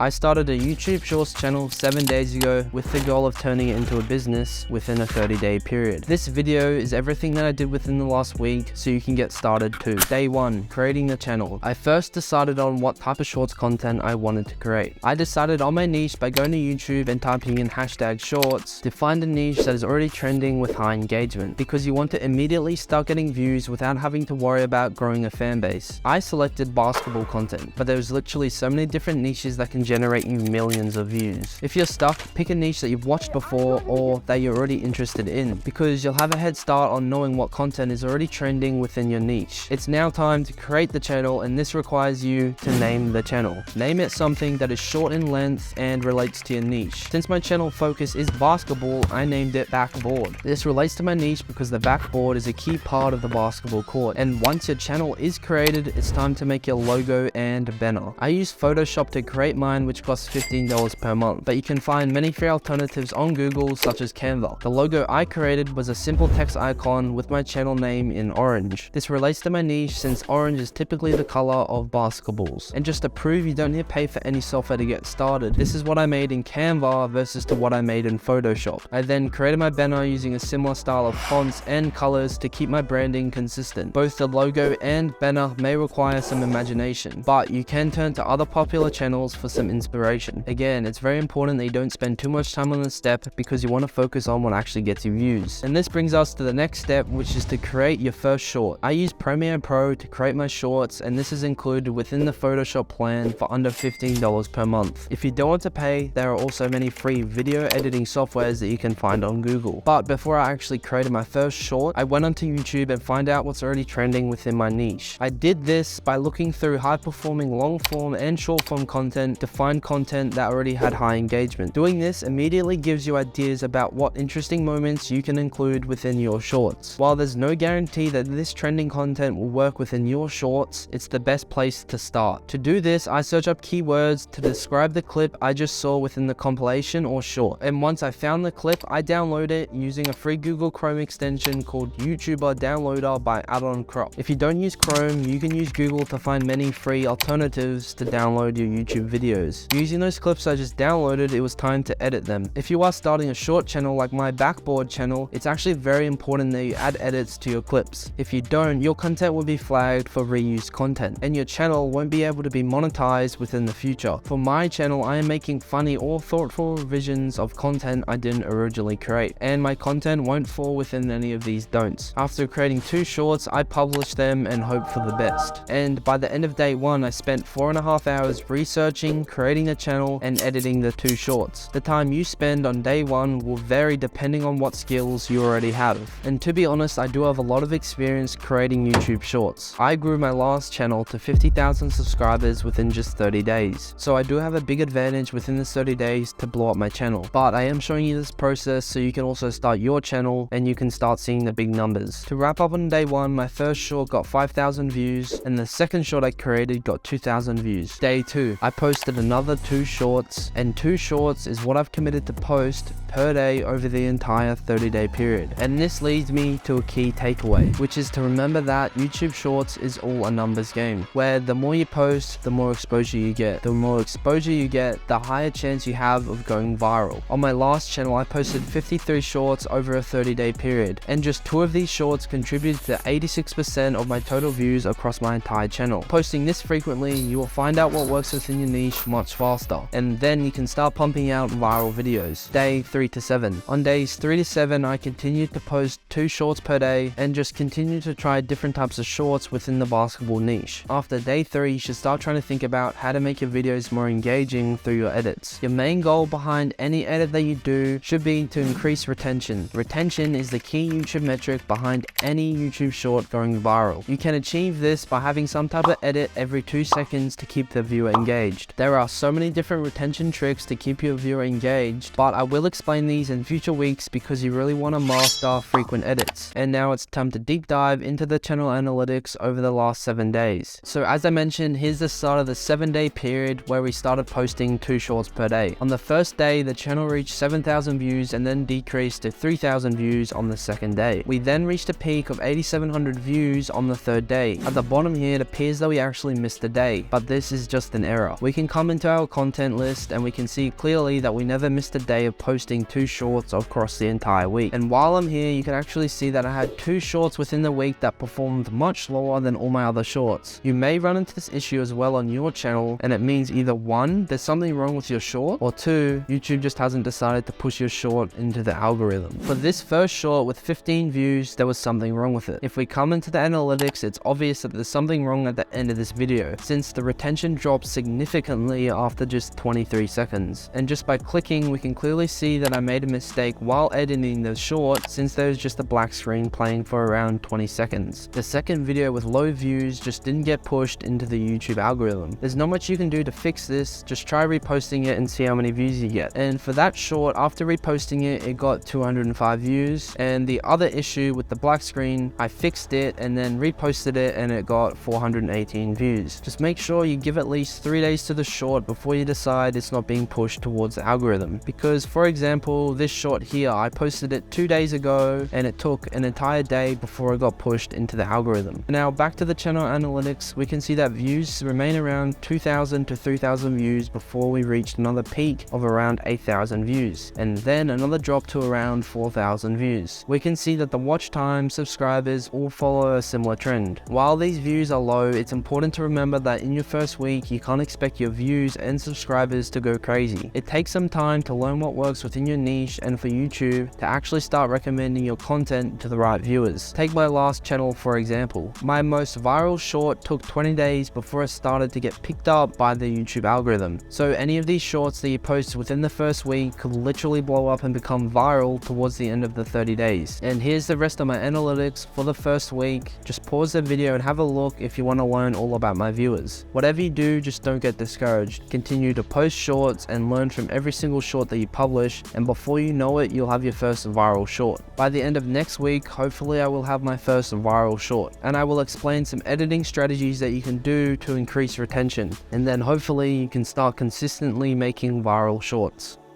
I started a YouTube Shorts channel 7 days ago with the goal of turning it into a business within a 30-day period. This video is everything that I did within the last week so you can get started too. Day 1, creating the channel. I first decided on what type of shorts content I wanted to create. I decided on my niche by going to YouTube and typing in hashtag shorts to find a niche that is already trending with high engagement, because you want to immediately start getting views without having to worry about growing a fan base. I selected basketball content, but there's literally so many different niches that can generate you millions of views. If you're stuck, pick a niche that you've watched before or that you're already interested in, because you'll have a head start on knowing what content is already trending within your niche. It's now time to create the channel, and this requires you to name the channel. Name it something that is short in length and relates to your niche. Since my channel focus is basketball, I named it Backboard. This relates to my niche because the backboard is a key part of the basketball court, and once your channel is created, it's time to make your logo and banner. I use Photoshop to create mine, which costs $15 per month, but you can find many free alternatives on Google, such as Canva. The logo I created was a simple text icon with my channel name in orange. This relates to my niche since orange is typically the color of basketballs. And just to prove you don't need to pay for any software to get started, this is what I made in Canva versus to what I made in Photoshop. I then created my banner using a similar style of fonts and colors to keep my branding consistent. Both the logo and banner may require some imagination, but you can turn to other popular channels for some inspiration. Again, it's very important that you don't spend too much time on this step because you want to focus on what actually gets you views. And this brings us to the next step, which is to create your first short. I use Premiere Pro to create my shorts, and this is included within the Photoshop plan for under $15 per month. If you don't want to pay, there are also many free video editing softwares that you can find on Google. But before I actually created my first short, I went onto YouTube and find out what's already trending within my niche. I did this by looking through high-performing long-form and short-form content to find content that already had high engagement. Doing this immediately gives you ideas about what interesting moments you can include within your shorts. While there's no guarantee that this trending content will work within your shorts, it's the best place to start. To do this, I search up keywords to describe the clip I just saw within the compilation or short. And once I found the clip, I download it using a free Google Chrome extension called YouTuber Downloader by Add-on Crop. If you don't use Chrome, you can use Google to find many free alternatives to download your YouTube videos. Using those clips I just downloaded, it was time to edit them. If you are starting a short channel like my Backboard channel, it's actually very important that you add edits to your clips. If you don't, your content will be flagged for reused content, and your channel won't be able to be monetized within the future. For my channel, I am making funny or thoughtful revisions of content I didn't originally create, and my content won't fall within any of these don'ts. After creating 2 shorts, I published them and hope for the best. And by the end of day 1, I spent 4.5 hours researching, creating the channel, and editing the 2 shorts. The time you spend on day 1 will vary depending on what skills you already have. And to be honest, I do have a lot of experience creating YouTube shorts. I grew my last channel to 50,000 subscribers within just 30 days. So I do have a big advantage within this 30 days to blow up my channel. But I am showing you this process so you can also start your channel and you can start seeing the big numbers. To wrap up on day 1, my first short got 5,000 views, and the second short I created got 2,000 views. Day 2, I posted another 2 shorts, and 2 shorts is what I've committed to post per day over the entire 30-day period. And this leads me to a key takeaway, which is to remember that YouTube Shorts is all a numbers game, where the more you post, the more exposure you get. The more exposure you get, the higher chance you have of going viral. On my last channel, I posted 53 shorts over a 30-day period, and just 2 of these shorts contributed to 86% of my total views across my entire channel. Posting this frequently, you will find out what works within your niche much faster, and then you can start pumping out viral videos. Day 3 to 7. On days 3 to 7, I continued to post 2 shorts per day and just continue to try different types of shorts within the basketball niche. After day 3, you should start trying to think about how to make your videos more engaging through your edits. Your main goal behind any edit that you do should be to increase retention. Retention is the key YouTube metric behind any YouTube short going viral. You can achieve this by having some type of edit every 2 seconds to keep the viewer engaged. There are so many different retention tricks to keep your viewer engaged, but I will explain explain these in future weeks because you really want to master frequent edits. And now it's time to deep dive into the channel analytics over the last 7 days. So as I mentioned, here's the start of the 7-day period where we started posting 2 shorts per day. On the first day, the channel reached 7,000 views and then decreased to 3,000 views on the second day. We then reached a peak of 8,700 views on the third day. At the bottom here, it appears that we actually missed a day, but this is just an error. We can come into our content list and we can see clearly that we never missed a day of posting 2 shorts across the entire week. And while I'm here, you can actually see that I had 2 shorts within the week that performed much lower than all my other shorts. You may run into this issue as well on your channel, and it means either 1, there's something wrong with your short, or 2, YouTube just hasn't decided to push your short into the algorithm. For this first short with 15 views, there was something wrong with it. If we come into the analytics, it's obvious that there's something wrong at the end of this video, since the retention dropped significantly after just 23 seconds. And just by clicking, we can clearly see that I made a mistake while editing the short, since there was just a black screen playing for around 20 seconds. The second video with low views just didn't get pushed into the YouTube algorithm. There's not much you can do to fix this, just try reposting it and see how many views you get. And for that short, after reposting it, it got 205 views. And the other issue with the black screen, I fixed it and then reposted it and it got 418 views. Just make sure you give at least 3 days to the short before you decide it's not being pushed towards the algorithm. Because for example, this short here, I posted it 2 days ago and it took an entire day before it got pushed into the algorithm. Now back to the channel analytics, we can see that views remain around 2,000 to 3,000 views before we reached another peak of around 8,000 views, and then another drop to around 4,000 views. We can see that the watch time, subscribers all follow a similar trend. While these views are low, it's important to remember that in your first week, you can't expect your views and subscribers to go crazy. It takes some time to learn what works within your niche and for YouTube to actually start recommending your content to the right viewers. Take my last channel for example. My most viral short took 20 days before it started to get picked up by the YouTube algorithm. So any of these shorts that you post within the first week could literally blow up and become viral towards the end of the 30 days. And here's the rest of my analytics for the first week. Just pause the video and have a look if you want to learn all about my viewers. Whatever you do, just don't get discouraged. Continue to post shorts and learn from every single short that you publish, and before you know it, you'll have your first viral short. By the end of next week, hopefully I will have my first viral short, and I will explain some editing strategies that you can do to increase retention, and then hopefully you can start consistently making viral shorts.